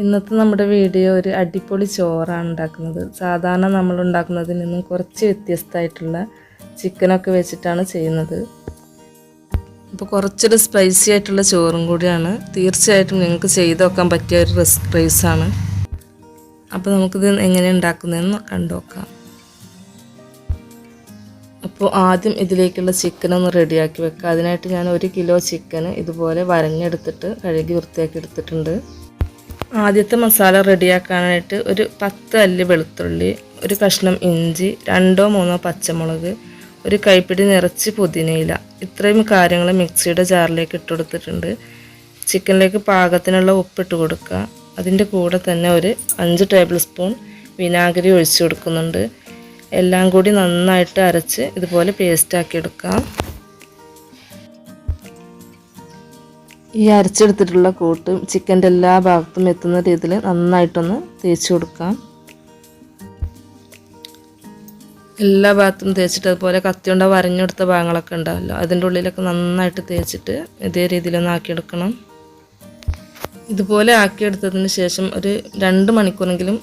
ഇന്നത്തെ നമ്മുടെ വീഡിയോ ഒരു അടിപൊളി ചോറാണ് ഉണ്ടാക്കുന്നത്. സാധാരണ നമ്മൾ ഉണ്ടാക്കുന്നതിൽ നിന്നും കുറച്ച് വ്യത്യസ്തമായിട്ടുള്ള ചിക്കനൊക്കെ വെച്ചിട്ടാണ് ചെയ്യുന്നത്. അപ്പോൾ കുറച്ചൊരു സ്പൈസി ആയിട്ടുള്ള ചോറും കൂടിയാണ്. തീർച്ചയായിട്ടും നിങ്ങൾക്ക് ചെയ്ത് നോക്കാൻ പറ്റിയ ഒരു റൈസാണ്. അപ്പോൾ നമുക്കിത് എങ്ങനെ ഉണ്ടാക്കുന്നതെന്ന് കണ്ടു നോക്കാം. അപ്പോൾ ആദ്യം ഇതിലേക്കുള്ള ചിക്കനൊന്ന് റെഡിയാക്കി വെക്കുക. അതിനായിട്ട് ഞാൻ 1 കിലോ ചിക്കന് ഇതുപോലെ വരഞ്ഞെടുത്തിട്ട് കഴുകി വൃത്തിയാക്കി എടുത്തിട്ടുണ്ട്. ആദ്യത്തെ മസാല റെഡിയാക്കാനായിട്ട് ഒരു 10 അല്ലി വെളുത്തുള്ളി, ഒരു കഷ്ണം ഇഞ്ചി, 2-3 പച്ചമുളക്, ഒരു കൈപ്പിടി നിറച്ച് പുതിനയില, ഇത്രയും കാര്യങ്ങൾ മിക്സിയുടെ ജാറിലേക്ക് ഇട്ട് കൊടുത്തിട്ടുണ്ട്. ചിക്കനിലേക്ക് പാകത്തിനുള്ള ഉപ്പിട്ട് കൊടുക്കുക. അതിൻ്റെ കൂടെ തന്നെ ഒരു 5 ടേബിൾ സ്പൂൺ വിനാഗിരി ഒഴിച്ച് കൊടുക്കുന്നുണ്ട്. എല്ലാം കൂടി നന്നായിട്ട് അരച്ച് ഇതുപോലെ പേസ്റ്റാക്കി എടുക്കാം. ഈ അരച്ചെടുത്തിട്ടുള്ള കൂട്ട് ചിക്കൻ്റെ എല്ലാ ഭാഗത്തും എത്തുന്ന രീതിയിൽ നന്നായിട്ടൊന്ന് തേച്ച് കൊടുക്കാം. എല്ലാ ഭാഗത്തും തേച്ചിട്ട് അതുപോലെ കത്തി കൊണ്ട് വരഞ്ഞെടുത്ത ഭാഗങ്ങളൊക്കെ ഉണ്ടാവല്ലോ, അതിൻ്റെ ഉള്ളിലൊക്കെ നന്നായിട്ട് തേച്ചിട്ട് ഇതേ രീതിയിലൊന്ന് ആക്കിയെടുക്കണം. ഇതുപോലെ ആക്കിയെടുത്തതിന് ശേഷം ഒരു 2 മണിക്കൂറെങ്കിലും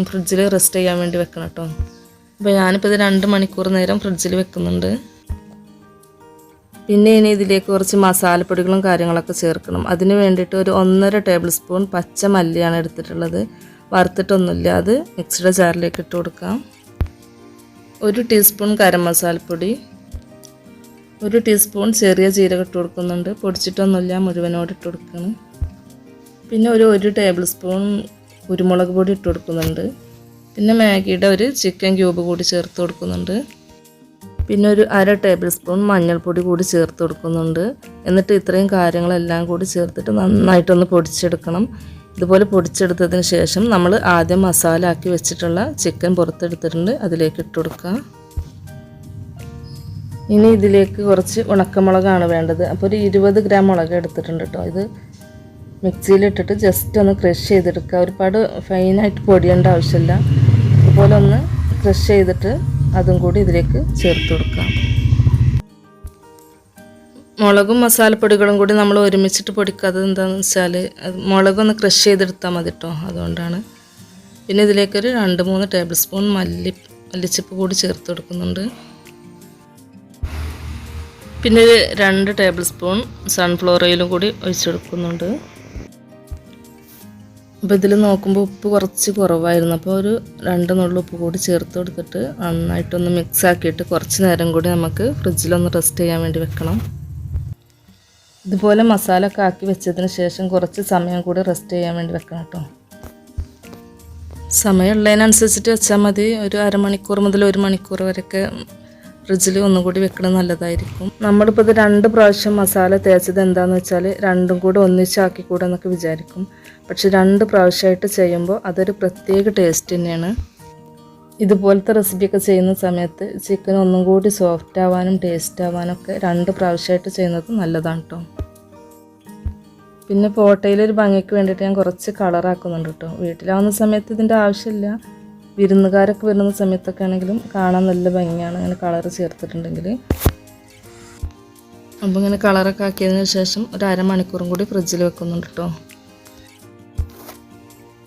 ഫ്രിഡ്ജിൽ റെസ്റ്റ് ചെയ്യാൻ വേണ്ടി വെക്കണം കേട്ടോ. അപ്പോൾ ഞാനിപ്പോൾ ഇത് 2 മണിക്കൂർ നേരം ഫ്രിഡ്ജിൽ വെക്കുന്നുണ്ട്. പിന്നെ ഇനി ഇതിലേക്ക് കുറച്ച് മസാലപ്പൊടികളും കാര്യങ്ങളൊക്കെ ചേർക്കണം. അതിന് വേണ്ടിയിട്ട് ഒരു 1.5 ടേബിൾ സ്പൂൺ പച്ച മല്ലിയാണ് എടുത്തിട്ടുള്ളത്. വറുത്തിട്ടൊന്നുമില്ല, അത് മിക്സിയുടെ ജാറിലേക്ക് ഇട്ട് കൊടുക്കാം. 1 ടീസ്പൂൺ ഗരം മസാലപ്പൊടി, 1 ടീസ്പൂൺ ചെറിയ ജീരകം ഇട്ട് കൊടുക്കുന്നുണ്ട്. പൊടിച്ചിട്ടൊന്നുമില്ല, മുഴുവനോട് ഇട്ട് കൊടുക്കണം. പിന്നെ ഒരു 1 ടേബിൾ സ്പൂൺ കുരുമുളക് പൊടി ഇട്ട് കൊടുക്കുന്നുണ്ട്. പിന്നെ മാഗിയുടെ ഒരു ചിക്കൻ ക്യൂബ് കൂടി ചേർത്ത് കൊടുക്കുന്നുണ്ട്. പിന്നെ ഒരു 1/2 ടേബിൾ സ്പൂൺ മഞ്ഞൾപ്പൊടി കൂടി ചേർത്ത് കൊടുക്കുന്നുണ്ട്. എന്നിട്ട് ഇത്രയും കാര്യങ്ങളെല്ലാം കൂടി ചേർത്തിട്ട് നന്നായിട്ടൊന്ന് പൊടിച്ചെടുക്കണം. ഇതുപോലെ പൊടിച്ചെടുത്തതിന് ശേഷം നമ്മൾ ആദ്യം മസാല ആക്കി വെച്ചിട്ടുള്ള ചിക്കൻ പുറത്തെടുത്തിട്ടുണ്ട്, അതിലേക്ക് ഇട്ട് കൊടുക്കുക. ഇനി ഇതിലേക്ക് കുറച്ച് ഉണക്കമുളകാണ് വേണ്ടത്. അപ്പോൾ ഒരു 20 ഗ്രാം മുളക് എടുത്തിട്ടുണ്ട് കേട്ടോ. ഇത് മിക്സിയിലിട്ടിട്ട് ജസ്റ്റ് ഒന്ന് ക്രഷ് ചെയ്തെടുക്കുക. ഒരുപാട് ഫൈനായിട്ട് പൊടിയേണ്ട ആവശ്യമില്ല. ഇതുപോലെ ഒന്ന് ക്രഷ് ചെയ്തിട്ട് അതും കൂടി ഇതിലേക്ക് ചേർത്ത് കൊടുക്കാം. മുളകും മസാലപ്പൊടികളും കൂടി നമ്മൾ ഒരുമിച്ചിട്ട് പൊടിക്കാത്തത് എന്താണെന്ന് വെച്ചാൽ മുളകൊന്ന് ക്രഷ് ചെയ്തെടുത്താൽ മതി കേട്ടോ, അതുകൊണ്ടാണ്. പിന്നെ ഇതിലേക്കൊരു 2-3 ടേബിൾ സ്പൂൺ മല്ലിച്ചപ്പ് കൂടി ചേർത്ത് കൊടുക്കുന്നുണ്ട്. പിന്നെ ഒരു 2 ടേബിൾ സ്പൂൺ സൺഫ്ലവർ ഓയിലും കൂടി ഒഴിച്ചു കൊടുക്കുന്നുണ്ട്. അപ്പോൾ ഇതിൽ നോക്കുമ്പോൾ ഉപ്പ് കുറച്ച് കുറവായിരുന്നു. അപ്പോൾ ഒരു 2 നുള്ളു ഉപ്പ് കൂടി ചേർത്ത് കൊടുത്തിട്ട് നന്നായിട്ടൊന്ന് മിക്സ് ആക്കിയിട്ട് കുറച്ച് നേരം കൂടി നമുക്ക് ഫ്രിഡ്ജിലൊന്ന് റെസ്റ്റ് ചെയ്യാൻ വേണ്ടി വെക്കണം. ഇതുപോലെ മസാല ഒക്കെ ആക്കി വെച്ചതിന് ശേഷം കുറച്ച് സമയം കൂടി റെസ്റ്റ് ചെയ്യാൻ വേണ്ടി വെക്കണം കേട്ടോ. സമയമുള്ളതിനനുസരിച്ചിട്ട് വെച്ചാൽ മതി. ഒരു അരമണിക്കൂർ മുതൽ 1 മണിക്കൂർ വരെയൊക്കെ ഫ്രിഡ്ജിൽ ഒന്നുകൂടി വെക്കണം, നല്ലതായിരിക്കും. നമ്മളിപ്പോൾ ഇത് 2 പ്രാവശ്യം മസാല തേച്ചത് എന്താണെന്ന് വെച്ചാൽ രണ്ടും കൂടെ ഒന്നിച്ചാക്കിക്കൂടെ എന്നൊക്കെ വിചാരിക്കും. പക്ഷെ 2 പ്രാവശ്യമായിട്ട് ചെയ്യുമ്പോൾ അതൊരു പ്രത്യേക ടേസ്റ്റ് തന്നെയാണ്. ഇതുപോലത്തെ റെസിപ്പിയൊക്കെ ചെയ്യുന്ന സമയത്ത് ചിക്കൻ ഒന്നും കൂടി സോഫ്റ്റ് ആവാനും ടേസ്റ്റ് ആവാനും ഒക്കെ 2 പ്രാവശ്യമായിട്ട് ചെയ്യുന്നത് നല്ലതാണ് കേട്ടോ. പിന്നെ ഫോട്ടോയിലൊരു ഭംഗിക്ക് വേണ്ടിയിട്ട് ഞാൻ കുറച്ച് കളറാക്കുന്നുണ്ട് കേട്ടോ. വീട്ടിലാവുന്ന സമയത്ത് ഇതിൻ്റെ ആവശ്യമില്ല. വിരുന്നുകാരൊക്കെ വരുന്ന സമയത്തൊക്കെ ആണെങ്കിലും കാണാൻ നല്ല ഭംഗിയാണ് ഇങ്ങനെ കളർ ചേർത്തിട്ടുണ്ടെങ്കിൽ. അപ്പോൾ ഇങ്ങനെ കളറൊക്കെ ആക്കിയതിന് ശേഷം ഒരു അരമണിക്കൂറും കൂടി ഫ്രിഡ്ജിൽ വെക്കുന്നുണ്ട് കേട്ടോ.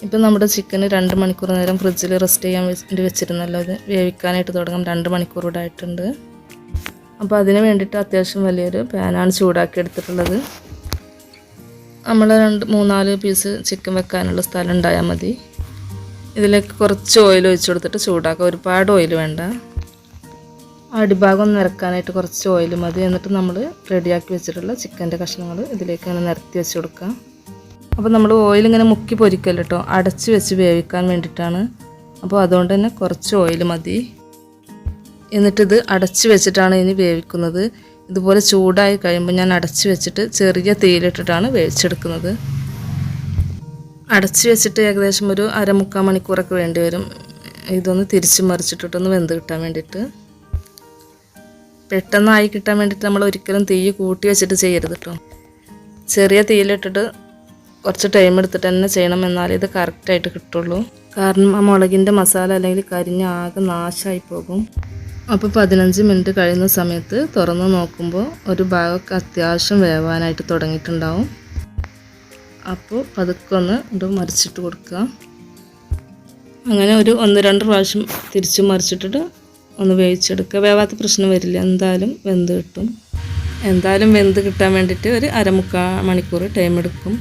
ഇപ്പം നമ്മുടെ ചിക്കന് 2 മണിക്കൂർ നേരം ഫ്രിഡ്ജിൽ റെസ്റ്റ് ചെയ്യാൻ വേണ്ടി വെച്ചിരുന്നല്ലോ. അത് വേവിക്കാനായിട്ട് തുടങ്ങാം. 2 മണിക്കൂർ കൂടെ ആയിട്ടുണ്ട്. അപ്പോൾ അതിന് വേണ്ടിയിട്ട് അത്യാവശ്യം വലിയൊരു പാനാണ് ചൂടാക്കി എടുത്തിട്ടുള്ളത്. നമ്മൾ 3-4 പീസ് ചിക്കൻ വെക്കാനുള്ള സ്ഥലം ഉണ്ടായാൽ മതി. ഇതിലേക്ക് കുറച്ച് ഓയിൽ ഒഴിച്ച് കൊടുത്തിട്ട് ചൂടാക്കുക. ഒരുപാട് ഓയിൽ വേണ്ട. അടിഭാഗം നിരക്കാനായിട്ട് കുറച്ച് ഓയിൽ മതി. എന്നിട്ട് നമ്മൾ റെഡിയാക്കി വെച്ചിട്ടുള്ള ചിക്കൻ്റെ കഷ്ണങ്ങൾ ഇതിലേക്ക് ഇങ്ങനെ നിരത്തി വെച്ച് കൊടുക്കുക. അപ്പോൾ നമ്മൾ ഓയിൽ ഇങ്ങനെ മുക്കി പൊരിക്കല്ലോ കേട്ടോ, അടച്ച് വെച്ച് വേവിക്കാൻ വേണ്ടിയിട്ടാണ്. അപ്പോൾ അതുകൊണ്ട് തന്നെ കുറച്ച് ഓയിൽ മതി. എന്നിട്ടിത് അടച്ച് വെച്ചിട്ടാണ് ഇനി വേവിക്കുന്നത്. ഇതുപോലെ ചൂടായി കഴിയുമ്പോൾ ഞാൻ അടച്ച് വെച്ചിട്ട് ചെറിയ തീയിലിട്ടിട്ടാണ് വേവിച്ചെടുക്കുന്നത്. അടച്ച് വെച്ചിട്ട് ഏകദേശം ഒരു 1/4 മണിക്കൂറൊക്കെ വേണ്ടി വരും. ഇതൊന്ന് തിരിച്ച് മറിച്ചിട്ടിട്ടൊന്ന് വെന്ത് കിട്ടാൻ വേണ്ടിയിട്ട്. പെട്ടെന്നായി കിട്ടാൻ വേണ്ടിയിട്ട് നമ്മൾ ഒരിക്കലും തീ കൂട്ടി വെച്ചിട്ട് ചെയ്യരുത് കേട്ടോ. ചെറിയ തീയിലിട്ടിട്ട് കുറച്ച് ടൈം എടുത്തിട്ട് തന്നെ ചെയ്യണം, എന്നാലേ ഇത് കറക്റ്റായിട്ട് കിട്ടുള്ളൂ. കാരണം ആ മുളകിൻ്റെ മസാല അല്ലെങ്കിൽ കരിഞ്ഞ് ആകെ നാശമായി പോകും. അപ്പോൾ 15 മിനിറ്റ് കഴിയുന്ന സമയത്ത് തുറന്ന് നോക്കുമ്പോൾ ഒരു ഭാഗമൊക്കെ അത്യാവശ്യം വേവാനായിട്ട് തുടങ്ങിയിട്ടുണ്ടാവും. അപ്പോൾ പതുക്കെ ഒന്ന് ഇത് മറിച്ചിട്ട് കൊടുക്കുക. അങ്ങനെ ഒരു 1-2 പ്രാവശ്യം തിരിച്ച് മറിച്ചിട്ടിട്ട് ഒന്ന് വേവിച്ചെടുക്കുക. വേവാത്ത പ്രശ്നം വരില്ല, എന്തായാലും വെന്ത് കിട്ടും. എന്തായാലും വെന്ത് കിട്ടാൻ വേണ്ടിയിട്ട് ഒരു 1/4 മണിക്കൂർ ടൈം എടുക്കും.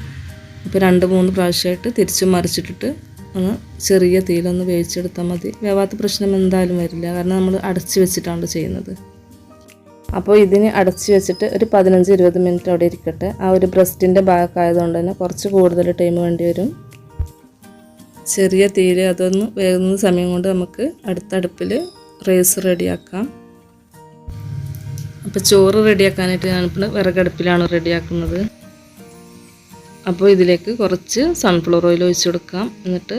അപ്പോൾ 2-3 പ്രാവശ്യമായിട്ട് തിരിച്ച് മറിച്ചിട്ടിട്ട് ഒന്ന് ചെറിയ തീയിലൊന്ന് വേവിച്ചെടുത്താൽ മതി. വേവാത്ത പ്രശ്നം എന്തായാലും വരില്ല, കാരണം നമ്മൾ അടച്ച് വെച്ചിട്ടാണ് ചെയ്യുന്നത്. അപ്പോൾ ഇതിന് അടച്ച് വെച്ചിട്ട് ഒരു 15-20 മിനിറ്റ് അവിടെ ഇരിക്കട്ടെ. ആ ഒരു ബ്രസ്റ്റിൻ്റെ ഭാഗമായതുകൊണ്ട് തന്നെ കുറച്ച് കൂടുതൽ ടൈം വേണ്ടി വരും. ചെറിയ തീയിൽ അതൊന്ന് വേകുന്ന സമയം കൊണ്ട് നമുക്ക് അടുത്ത അടുപ്പിൽ റൈസ് റെഡിയാക്കാം. അപ്പോൾ ചോറ് റെഡിയാക്കാനായിട്ട് ഞാനിപ്പോൾ വിറകടുപ്പിലാണ് റെഡിയാക്കുന്നത്. അപ്പോൾ ഇതിലേക്ക് കുറച്ച് സൺഫ്ലവർ ഓയിൽ ഒഴിച്ച് കൊടുക്കാം. എന്നിട്ട്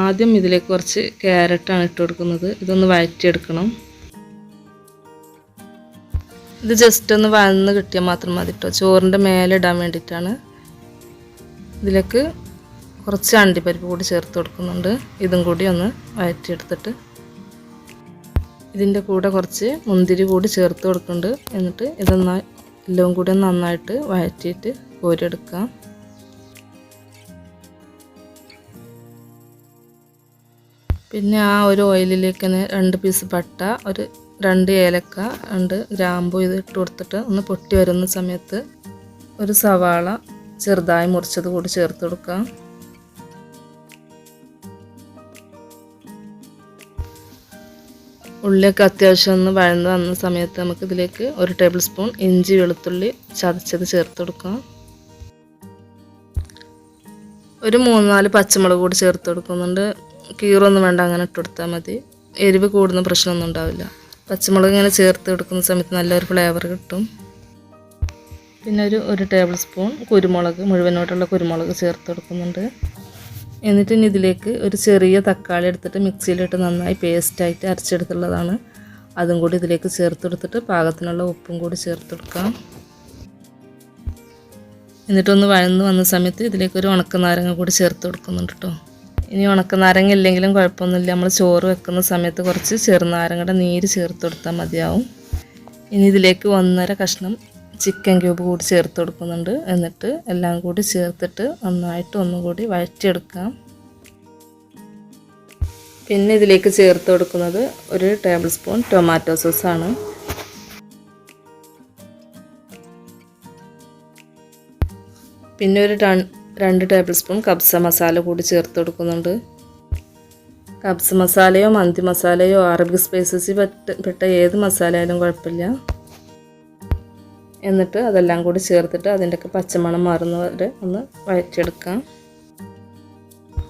ആദ്യം ഇതിലേക്ക് കുറച്ച് ക്യാരറ്റാണ് ഇട്ട് കൊടുക്കുന്നത്. ഇതൊന്ന് വഴറ്റിയെടുക്കണം. ഇത് ജസ്റ്റ് ഒന്ന് വഴന്ന് കിട്ടിയാൽ മാത്രം മതി കേട്ടോ. ചോറിൻ്റെ മേലെ ഇടാൻ വേണ്ടിയിട്ടാണ്. ഇതിലേക്ക് കുറച്ച് അണ്ടിപ്പരിപ്പ് കൂടി ചേർത്ത് കൊടുക്കുന്നുണ്ട്. ഇതും കൂടി ഒന്ന് വഴറ്റിയെടുത്തിട്ട് ഇതിൻ്റെ കൂടെ കുറച്ച് മുന്തിരി കൂടി ചേർത്ത് കൊടുക്കുന്നുണ്ട്. എന്നിട്ട് ഇതൊന്നായി എല്ലാം കൂടി നന്നായിട്ട് വഴറ്റിയിട്ട് കോരിയെടുക്കാം. പിന്നെ ആ ഒരു ഓയിലിലേക്ക് തന്നെ 2 പീസ് പട്ട, ഒരു 2 ഏലക്ക, 2 ഗ്രാമ്പു ഇത് ഇട്ട് കൊടുത്തിട്ട് ഒന്ന് പൊട്ടി വരുന്ന സമയത്ത് ഒരു സവാള ചെറുതായി മുറിച്ചത് കൂടി ചേർത്ത് കൊടുക്കാം. ഉള്ളിയൊക്കെ അത്യാവശ്യം ഒന്ന് വഴന്ന് വന്ന സമയത്ത് നമുക്ക് ഇതിലേക്ക് 1 ടേബിൾ സ്പൂൺ ഇഞ്ചി വെളുത്തുള്ളി ചതച്ചത് ചേർത്ത് കൊടുക്കാം. ഒരു 3-4 പച്ചമുളക് കൂടി ചേർത്ത് കൊടുക്കുന്നുണ്ട്. കീറൊന്നും വേണ്ട, അങ്ങനെ ഇട്ട് കൊടുത്താൽ മതി. എരിവ് കൂടുന്ന പ്രശ്നമൊന്നും ഉണ്ടാവില്ല. പച്ചമുളക് ഇങ്ങനെ ചേർത്ത് കൊടുക്കുന്ന സമയത്ത് നല്ലൊരു ഫ്ലേവർ കിട്ടും. പിന്നെ ഒരു ടേബിൾ സ്പൂൺ കുരുമുളക്, മുഴുവനായിട്ടുള്ള കുരുമുളക് ചേർത്ത് കൊടുക്കുന്നുണ്ട്. എന്നിട്ട് ഇനി ഇതിലേക്ക് ഒരു ചെറിയ തക്കാളി എടുത്തിട്ട് മിക്സിയിലിട്ട് നന്നായി പേസ്റ്റായിട്ട് അരച്ചെടുത്തുള്ളതാണ്. അതും കൂടി ഇതിലേക്ക് ചേർത്ത് കൊടുത്തിട്ട് പാകത്തിനുള്ള ഉപ്പും കൂടി ചേർത്ത് കൊടുക്കാം. എന്നിട്ടൊന്ന് വഴന്ന് വന്ന സമയത്ത് ഇതിലേക്ക് ഒരു ഉണക്കനാരങ്ങ കൂടി ചേർത്ത് കൊടുക്കുന്നുണ്ട് കേട്ടോ. ഇനി ഉണക്കനാരങ്ങ ഇല്ലെങ്കിലും കുഴപ്പമൊന്നുമില്ല. നമ്മൾ ചോറ് വെക്കുന്ന സമയത്ത് കുറച്ച് ചെറുനാരങ്ങയുടെ നീര് ചേർത്ത് കൊടുത്താൽ മതിയാവും. ഇനി ഇതിലേക്ക് 1.5 കഷ്ണം ചിക്കൻ ക്യൂബ് കൂടി ചേർത്ത് കൊടുക്കുന്നുണ്ട്. എന്നിട്ട് എല്ലാം കൂടി ചേർത്തിട്ട് നന്നായിട്ട് ഒന്നുകൂടി വഴറ്റിയെടുക്കാം. പിന്നെ ഇതിലേക്ക് ചേർത്ത് കൊടുക്കുന്നത് 1 ടേബിൾ സ്പൂൺ ടൊമാറ്റോ സോസാണ്. പിന്നെ ഒരു 2 ടേബിൾ സ്പൂൺ കബ്സ മസാല കൂടി ചേർത്ത് കൊടുക്കുന്നുണ്ട്. കബ്സ മസാലയോ മന്തി മസാലയോ അറബിക് സ്പൈസസ് പെട്ട ഏത് മസാല ആയാലും കുഴപ്പമില്ല. എന്നിട്ട് അതെല്ലാം കൂടി ചേർത്തിട്ട് അതിൻ്റെയൊക്കെ പച്ചമണം മാറുന്നവരെ ഒന്ന് വഴറ്റിയെടുക്കാം.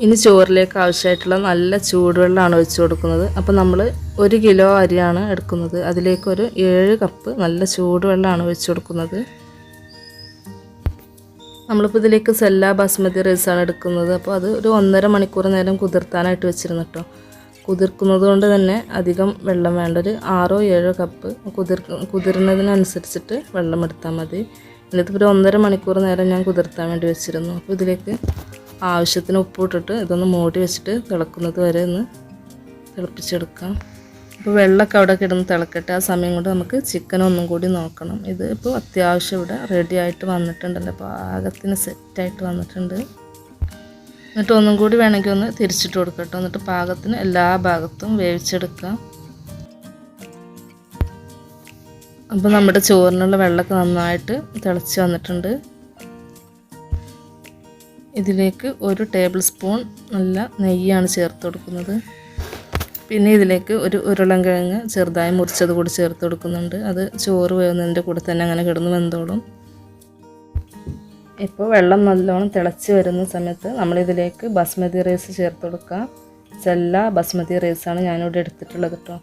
ഇനി ചോറിലേക്ക് ആവശ്യമായിട്ടുള്ള നല്ല ചൂടുവെള്ളമാണ് ഒഴിച്ച് കൊടുക്കുന്നത്. അപ്പോൾ നമ്മൾ 1 കിലോ അരിയാണ് എടുക്കുന്നത്. അതിലേക്ക് ഒരു 7 കപ്പ് നല്ല ചൂടുവെള്ളമാണ് ഒഴിച്ച് കൊടുക്കുന്നത്. നമ്മളിപ്പോൾ ഇതിലേക്ക് സെല്ല ബാസ്മതി റൈസാണ് എടുക്കുന്നത്. അപ്പോൾ അത് ഒരു 1.5 മണിക്കൂർ നേരം കുതിർത്താനായിട്ട് വെച്ചിരുന്നു കേട്ടോ. കുതിർക്കുന്നത് കൊണ്ട് തന്നെ അധികം വെള്ളം വേണ്ട. ഒരു 6-7 കപ്പ് കുതിർന്നതിനനുസരിച്ചിട്ട് വെള്ളം എടുത്താൽ മതി. എന്നിട്ട് ഒരു 1.5 മണിക്കൂർ നേരം ഞാൻ കുതിർത്താൻ വേണ്ടി വെച്ചിരുന്നു. അപ്പോൾ ഇതിലേക്ക് ആവശ്യത്തിന് ഉപ്പ് ഇട്ടിട്ട് ഇതൊന്ന് മൂടി വെച്ചിട്ട് തിളക്കുന്നത് വരെ ഒന്ന് തിളപ്പിച്ചെടുക്കാം. അപ്പോൾ വെള്ളമൊക്കെ അവിടെ കിടന്ന് തിളക്കട്ടെ. ആ സമയം കൊണ്ട് നമുക്ക് ചിക്കൻ ഒന്നും കൂടി നോക്കണം. ഇത് ഇപ്പോൾ അത്യാവശ്യം ഇവിടെ റെഡി ആയിട്ട് വന്നിട്ടുണ്ടല്ലോ. അപ്പോൾ പാകത്തിന് സെറ്റായിട്ട് വന്നിട്ടുണ്ട്. എന്നിട്ട് ഒന്നും കൂടി വേണമെങ്കിൽ ഒന്ന് തിരിച്ചിട്ട് കൊടുക്കട്ടോ. എന്നിട്ട് പാകത്തിന് എല്ലാ ഭാഗത്തും വേവിച്ചെടുക്കാം. അപ്പോൾ നമ്മുടെ ചോറിനുള്ള വെള്ളമൊക്കെ നന്നായിട്ട് തിളച്ച് വന്നിട്ടുണ്ട്. ഇതിലേക്ക് 1 ടേബിൾ സ്പൂൺ നല്ല നെയ്യാണ് ചേർത്ത് കൊടുക്കുന്നത്. പിന്നെ ഇതിലേക്ക് ഒരു ഉരുളൻകിഴങ്ങ് ചെറുതായി മുറിച്ചത് കൂടി ചേർത്ത് കൊടുക്കുന്നുണ്ട്. അത് ചോറ് വേവുന്നതിൻ്റെ കൂടെ തന്നെ അങ്ങനെ കിടന്ന് വെന്തോളും. ഇപ്പോൾ വെള്ളം നല്ലോണം തിളച്ച് വരുന്ന സമയത്ത് നമ്മളിതിലേക്ക് ബസ്മതി റൈസ് ചേർത്ത് കൊടുക്കുക. സെല്ല ബസ്മതി റൈസാണ് ഞാനിവിടെ എടുത്തിട്ടുള്ളത് കേട്ടോ.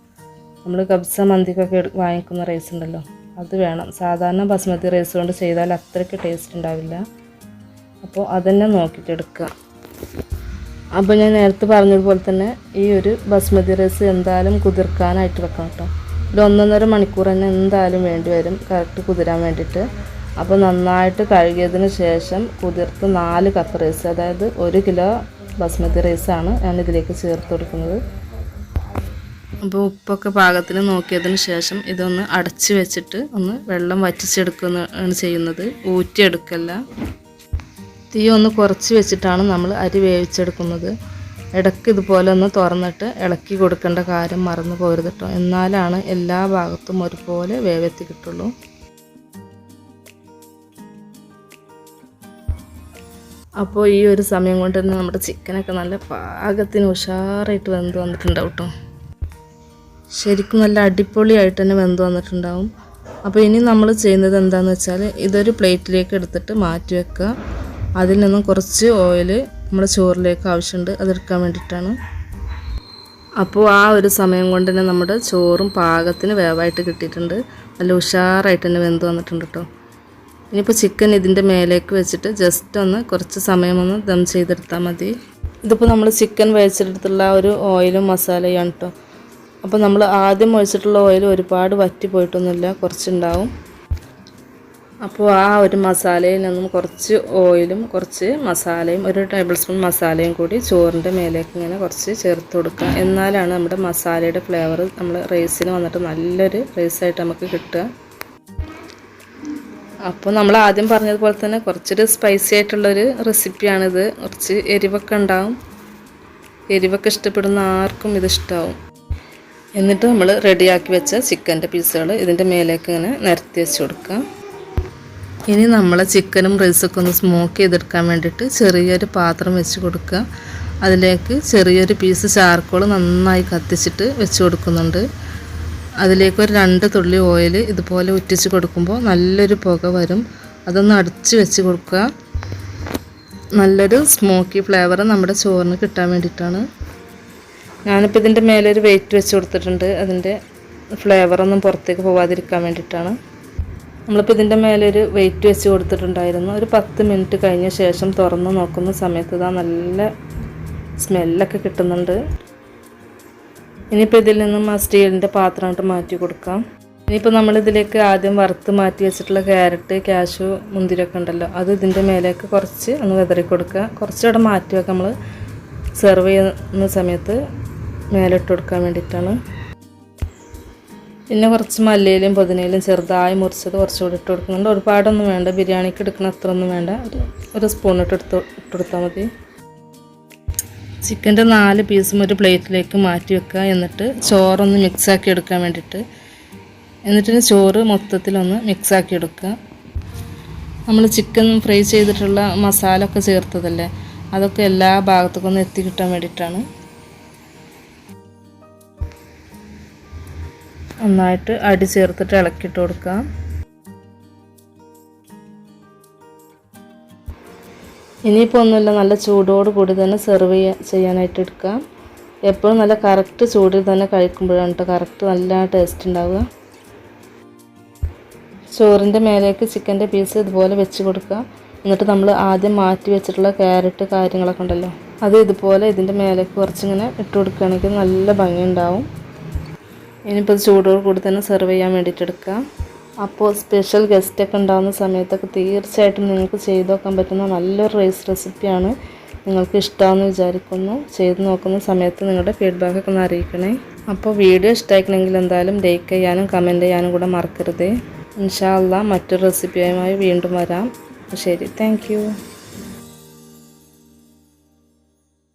നമ്മൾ കബ്സ മന്തിക്കൊക്കെ വാങ്ങിക്കുന്ന റൈസ് ഉണ്ടല്ലോ, അത് വേണം. സാധാരണ ബസ്മതി റൈസ് കൊണ്ട് ചെയ്താൽ അത്രയ്ക്ക് ടേസ്റ്റ് ഉണ്ടാവില്ല. അപ്പോൾ അതന്നെ നോക്കിയിട്ട് എടുക്കുക. അപ്പോൾ ഞാൻ നേരത്തെ പറഞ്ഞതുപോലെ തന്നെ ഈ ഒരു ബസ്മതി റൈസ് എന്തായാലും കുതിർക്കാനായിട്ട് വെക്കണം കേട്ടോ. ഒരു 1.5 മണിക്കൂർ തന്നെ എന്തായാലും വേണ്ടി വരും കറക്റ്റ് കുതിരാൻ വേണ്ടിയിട്ട്. അപ്പോൾ നന്നായിട്ട് കഴുകിയതിന് ശേഷം കുതിർത്ത് 4 കപ്പ് റൈസ്, അതായത് 1 കിലോ ബസ്മതി റൈസാണ് ഞാനിതിലേക്ക് ചേർത്ത് കൊടുക്കുന്നത്. അപ്പോൾ ഉപ്പൊക്കെ പാകത്തിന് നോക്കിയതിന് ശേഷം ഇതൊന്ന് അടച്ച് വെച്ചിട്ട് ഒന്ന് വെള്ളം വറ്റിച്ചെടുക്കുകയാണ് ചെയ്യുന്നത്. ഊറ്റിയെടുക്കല്ല. തീ ഒന്ന് കുറച്ച് വെച്ചിട്ടാണ് നമ്മൾ അരി വേവിച്ചെടുക്കുന്നത്. ഇടയ്ക്ക് ഇതുപോലെ ഒന്ന് തുറന്നിട്ട് ഇളക്കി കൊടുക്കേണ്ട കാര്യം മറന്നു പോകരുത് കേട്ടോ. എന്നാലാണ് എല്ലാ ഭാഗത്തും ഒരുപോലെ വേവെത്തി കിട്ടുള്ളൂ. അപ്പോൾ ഈ ഒരു സമയം കൊണ്ട് തന്നെ നമ്മുടെ ചിക്കനൊക്കെ നല്ല പാകത്തിന് ഉഷാറായിട്ട് വെന്ത് വന്നിട്ടുണ്ടാവും കേട്ടോ. ശരിക്കും നല്ല അടിപൊളിയായിട്ട് തന്നെ വെന്ത് വന്നിട്ടുണ്ടാവും. അപ്പോൾ ഇനി നമ്മൾ ചെയ്യുന്നത് എന്താണെന്ന് വെച്ചാൽ ഇതൊരു പ്ലേറ്റിലേക്ക് എടുത്തിട്ട് മാറ്റി വെക്കുക. അതിൽ നിന്നും കുറച്ച് ഓയിൽ നമ്മുടെ ചോറിലേക്ക് ആവശ്യമുണ്ട്, അതെടുക്കാൻ വേണ്ടിയിട്ടാണ്. അപ്പോൾ ആ ഒരു സമയം കൊണ്ട് തന്നെ നമ്മുടെ ചോറും പാകത്തിന് വേവായിട്ട് കിട്ടിയിട്ടുണ്ട്. നല്ല ഉഷാറായിട്ട് തന്നെ വെന്ത് വന്നിട്ടുണ്ട് കേട്ടോ. ഇനിയിപ്പോൾ ചിക്കൻ ഇതിൻ്റെ മേലേക്ക് വെച്ചിട്ട് ജസ്റ്റ് ഒന്ന് കുറച്ച് സമയമൊന്ന് ദം ചെയ്തെടുത്താൽ മതി. ഇതിപ്പോൾ നമ്മൾ ചിക്കൻ വേവിച്ചെടുത്തുള്ള ഒരു ഓയിലും മസാലയാണ് കേട്ടോ. അപ്പോൾ നമ്മൾ ആദ്യം ഒഴിച്ചിട്ടുള്ള ഓയിൽ ഒരുപാട് വറ്റി പോയിട്ടൊന്നുമില്ല, കുറച്ചുണ്ടാവും. അപ്പോൾ ആ ഒരു മസാലയിൽ നിന്നും കുറച്ച് ഓയിലും കുറച്ച് മസാലയും 1 ടേബിൾ സ്പൂൺ മസാലയും കൂടി ചോറിൻ്റെ മേലേക്ക് ഇങ്ങനെ കുറച്ച് ചേർത്ത് കൊടുക്കുക. എന്നാലാണ് നമ്മുടെ മസാലയുടെ ഫ്ലേവർ നമ്മൾ റൈസിന് വന്നിട്ട് നല്ലൊരു റൈസായിട്ട് നമുക്ക് കിട്ടുക. അപ്പോൾ നമ്മൾ ആദ്യം പറഞ്ഞതുപോലെ തന്നെ കുറച്ചൊരു സ്പൈസി ആയിട്ടുള്ളൊരു റെസിപ്പിയാണിത്. കുറച്ച് എരിവൊക്കെ ഉണ്ടാവും. എരിവൊക്കെ ഇഷ്ടപ്പെടുന്ന ആർക്കും ഇതിഷ്ടാവും. എന്നിട്ട് നമ്മൾ റെഡിയാക്കി വെച്ച ചിക്കൻ്റെ പീസുകൾ ഇതിൻ്റെ മേലേക്ക് ഇങ്ങനെ നിരത്തി വെച്ച് കൊടുക്കുക. ഇനി നമ്മൾ ചിക്കനും റൈസൊക്കെ ഒന്ന് സ്മോക്ക് ചെയ്തെടുക്കാൻ വേണ്ടിയിട്ട് ചെറിയൊരു പാത്രം വെച്ച് കൊടുക്കുക. അതിലേക്ക് ചെറിയൊരു പീസ് ചാർക്കോൾ നന്നായി കത്തിച്ചിട്ട് വെച്ച് കൊടുക്കുന്നുണ്ട്. അതിലേക്ക് ഒരു 2 തുള്ളി ഓയിൽ ഇതുപോലെ ഉറ്റിച്ച് കൊടുക്കുമ്പോൾ നല്ലൊരു പുക വരും. അതൊന്ന് അടച്ച് വെച്ച് കൊടുക്കുക. നല്ലൊരു സ്മോക്കി ഫ്ലേവർ നമ്മുടെ ചോറിന് കിട്ടാൻ വേണ്ടിയിട്ടാണ്. ഞാനിപ്പോൾ ഇതിൻ്റെ മേലെ ഒരു വെയിറ്റ് വെച്ച് കൊടുത്തിട്ടുണ്ട്. അതിൻ്റെ ഫ്ലേവറൊന്നും പുറത്തേക്ക് പോകാതിരിക്കാൻ വേണ്ടിയിട്ടാണ്. നമ്മളിപ്പോൾ ഇതിൻ്റെ മേലെ ഒരു വെയിറ്റ് വെച്ച് കൊടുത്തിട്ടുണ്ടായിരുന്നു. ഒരു 10 മിനിറ്റ് കഴിഞ്ഞ ശേഷം തുറന്ന് നോക്കുന്ന സമയത്ത് ഇതാ നല്ല സ്മെല്ലൊക്കെ കിട്ടുന്നുണ്ട്. ഇനിയിപ്പോൾ ഇതിൽ നിന്നും ആ സ്റ്റീലിൻ്റെ പാത്രമായിട്ട് മാറ്റി കൊടുക്കാം. ഇനിയിപ്പോൾ നമ്മളിതിലേക്ക് ആദ്യം വറുത്ത് മാറ്റി വെച്ചിട്ടുള്ള ക്യാരറ്റ്, കാഷ്യൂ, മുന്തിരിയൊക്കെ ഉണ്ടല്ലോ, അത് ഇതിൻ്റെ മേലേക്ക് കുറച്ച് ഒന്ന് വിതറി കൊടുക്കുക. കുറച്ചവിടെ മാറ്റി വെക്കാം, നമ്മൾ സെർവ് ചെയ്യുന്ന സമയത്ത് മേലിട്ട് കൊടുക്കാൻ വേണ്ടിയിട്ടാണ്. പിന്നെ കുറച്ച് മല്ലിയിലും പുതിനയിലും ചെറുതായി മുറിച്ചത് കുറച്ചുകൂടി ഇട്ട് കൊടുക്കുന്നുണ്ട്. ഒരുപാടൊന്നും വേണ്ട, ബിരിയാണിക്ക് എടുക്കുന്ന അത്ര ഒന്നും വേണ്ട, ഒരു സ്പൂൺ ഇട്ടെടുത്താൽ മതി. ചിക്കൻ്റെ 4 പീസും ഒരു പ്ലേറ്റിലേക്ക് മാറ്റി വെക്കുക. എന്നിട്ട് ചോറൊന്ന് മിക്സാക്കി എടുക്കാൻ വേണ്ടിയിട്ട്, എന്നിട്ട് ചോറ് മൊത്തത്തിലൊന്ന് മിക്സാക്കി എടുക്കുക. നമ്മൾ ചിക്കൻ ഫ്രൈ ചെയ്തിട്ടുള്ള മസാല ഒക്കെ ചേർത്തതല്ലേ, അതൊക്കെ എല്ലാ ഭാഗത്തേക്കും ഒന്ന് എത്തി കിട്ടാൻ വേണ്ടിയിട്ടാണ്. നന്നായിട്ട് അടി ചേർത്തിട്ട് ഇളക്കിയിട്ട് കൊടുക്കാം. ഇനിയിപ്പോൾ ഒന്നുമില്ല, നല്ല ചൂടോട് കൂടി തന്നെ സെർവ് ചെയ്യാനായിട്ട് എടുക്കാം. എപ്പോഴും നല്ല കറക്റ്റ് ചൂടിൽ തന്നെ കഴിക്കുമ്പോഴാണ് കേട്ടോ കറക്റ്റ് നല്ല ടേസ്റ്റ് ഉണ്ടാവുക. ചോറിൻ്റെ മേലേക്ക് ചിക്കൻ്റെ പീസ് ഇതുപോലെ വെച്ച് കൊടുക്കുക. എന്നിട്ട് നമ്മൾ ആദ്യം മാറ്റി വെച്ചിട്ടുള്ള ക്യാരറ്റ് കാര്യങ്ങളൊക്കെ ഉണ്ടല്ലോ, അത് ഇതുപോലെ ഇതിൻ്റെ മേലേക്ക് കുറച്ചിങ്ങനെ ഇട്ട് കൊടുക്കുകയാണെങ്കിൽ നല്ല ഭംഗിയുണ്ടാവും. ഇനിയിപ്പോൾ ചൂടോട് കൂടി തന്നെ സെർവ് ചെയ്യാൻ വേണ്ടിയിട്ട് എടുക്കാം. അപ്പോൾ സ്പെഷ്യൽ ഗസ്റ്റൊക്കെ ഉണ്ടാകുന്ന സമയത്തൊക്കെ തീർച്ചയായിട്ടും നിങ്ങൾക്ക് ചെയ്ത് നോക്കാൻ പറ്റുന്ന നല്ലൊരു റൈസ് റെസിപ്പിയാണ്. നിങ്ങൾക്ക് ഇഷ്ടമാണെന്ന് വിചാരിക്കുന്നു. ചെയ്ത് നോക്കുന്ന സമയത്ത് നിങ്ങളുടെ ഫീഡ്ബാക്കൊക്കെ ഒന്ന് അറിയിക്കണേ. അപ്പോൾ വീഡിയോ ഇഷ്ടമായിക്കണമെങ്കിൽ എന്തായാലും ലൈക്ക് ചെയ്യാനും കമൻറ്റ് ചെയ്യാനും കൂടെ മറക്കരുത്. ഇൻഷാ അല്ലാഹ് മറ്റൊരു റെസിപ്പിയുമായി വീണ്ടും വരാം. ശരി, താങ്ക്